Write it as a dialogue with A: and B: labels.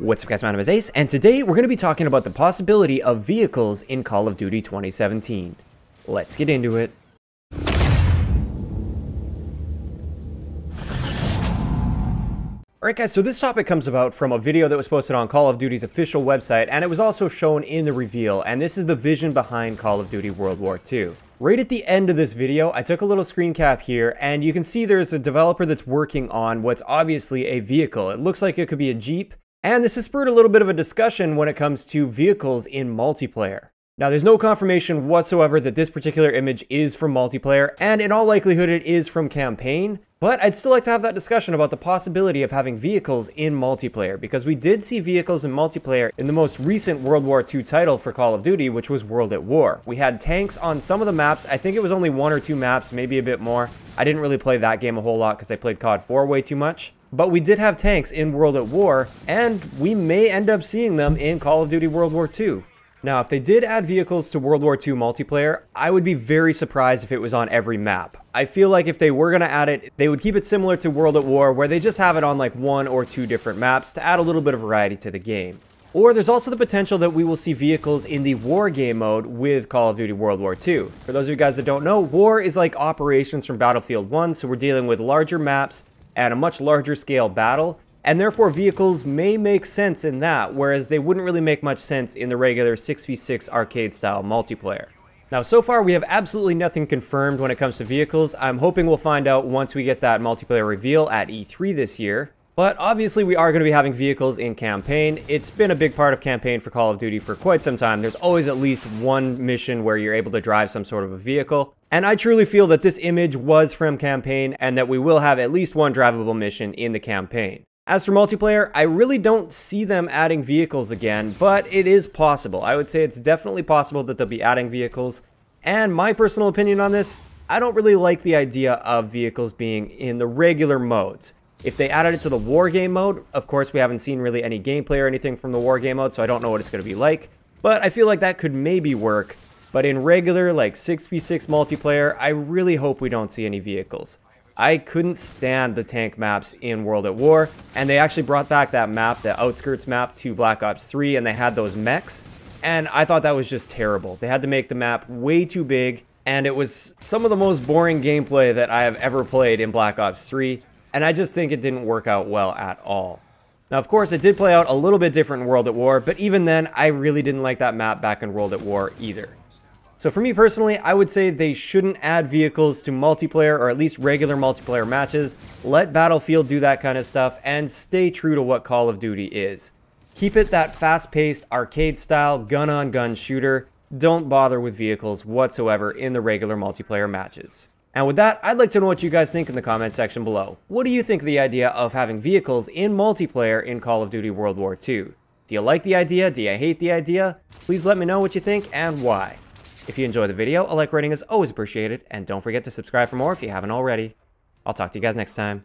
A: What's up guys, my name is Ace, and today we're going to be talking about the possibility of vehicles in Call of Duty 2017. Let's get into it. Alright guys, so this topic comes about from a video that was posted on Call of Duty's official website, and it was also shown in the reveal, and this is the vision behind Call of Duty World War II. Right at the end of this video, I took a little screen cap here, and you can see there's a developer that's working on what's obviously a vehicle. It looks like it could be a Jeep. And this has spurred a little bit of a discussion when it comes to vehicles in multiplayer. Now, there's no confirmation whatsoever that this particular image is from multiplayer, and in all likelihood it is from campaign, but I'd still like to have that discussion about the possibility of having vehicles in multiplayer, because we did see vehicles in multiplayer in the most recent World War II title for Call of Duty, which was World at War. We had tanks on some of the maps. I think it was only 1 or 2 maps, maybe a bit more. I didn't really play that game a whole lot because I played CoD 4 way too much. But we did have tanks in World at War, and we may end up seeing them in Call of Duty World War II. Now, if they did add vehicles to World War II multiplayer, I would be very surprised if it was on every map. I feel like if they were going to add it, they would keep it similar to World at War, where they just have it on like 1 or 2 different maps to add a little bit of variety to the game. Or there's also the potential that we will see vehicles in the War game mode with Call of Duty World War II. For those of you guys that don't know, War is like operations from Battlefield 1, so we're dealing with larger maps and a much larger scale battle, and therefore vehicles may make sense in that, whereas they wouldn't really make much sense in the regular 6v6 arcade style multiplayer. Now, so far we have absolutely nothing confirmed when it comes to vehicles. I'm hoping we'll find out once we get that multiplayer reveal at E3 this year. But obviously we are going to be having vehicles in campaign. It's been a big part of campaign for Call of Duty for quite some time. There's always at least one mission where you're able to drive some sort of a vehicle. And I truly feel that this image was from campaign and that we will have at least one drivable mission in the campaign. As for multiplayer, I really don't see them adding vehicles again, but it is possible. I would say it's definitely possible that they'll be adding vehicles. And my personal opinion on this, I don't really like the idea of vehicles being in the regular modes. If they added it to the War game mode, of course we haven't seen really any gameplay or anything from the War game mode, so I don't know what it's going to be like. But I feel like that could maybe work. But in regular, like 6v6 multiplayer, I really hope we don't see any vehicles. I couldn't stand the tank maps in World at War, and they actually brought back that map, the Outskirts map, to Black Ops 3, and they had those mechs, and I thought that was just terrible. They had to make the map way too big, and it was some of the most boring gameplay that I have ever played in Black Ops 3, and I just think it didn't work out well at all. Now, of course, it did play out a little bit different in World at War, but even then, I really didn't like that map back in World at War either. So for me personally, I would say they shouldn't add vehicles to multiplayer, or at least regular multiplayer matches. Let Battlefield do that kind of stuff and stay true to what Call of Duty is. Keep it that fast-paced, arcade-style, gun-on-gun shooter. Don't bother with vehicles whatsoever in the regular multiplayer matches. And with that, I'd like to know what you guys think in the comment section below. What do you think of the idea of having vehicles in multiplayer in Call of Duty World War II? Do you like the idea? Do you hate the idea? Please let me know what you think and why. If you enjoyed the video, a like rating is always appreciated, and don't forget to subscribe for more if you haven't already. I'll talk to you guys next time.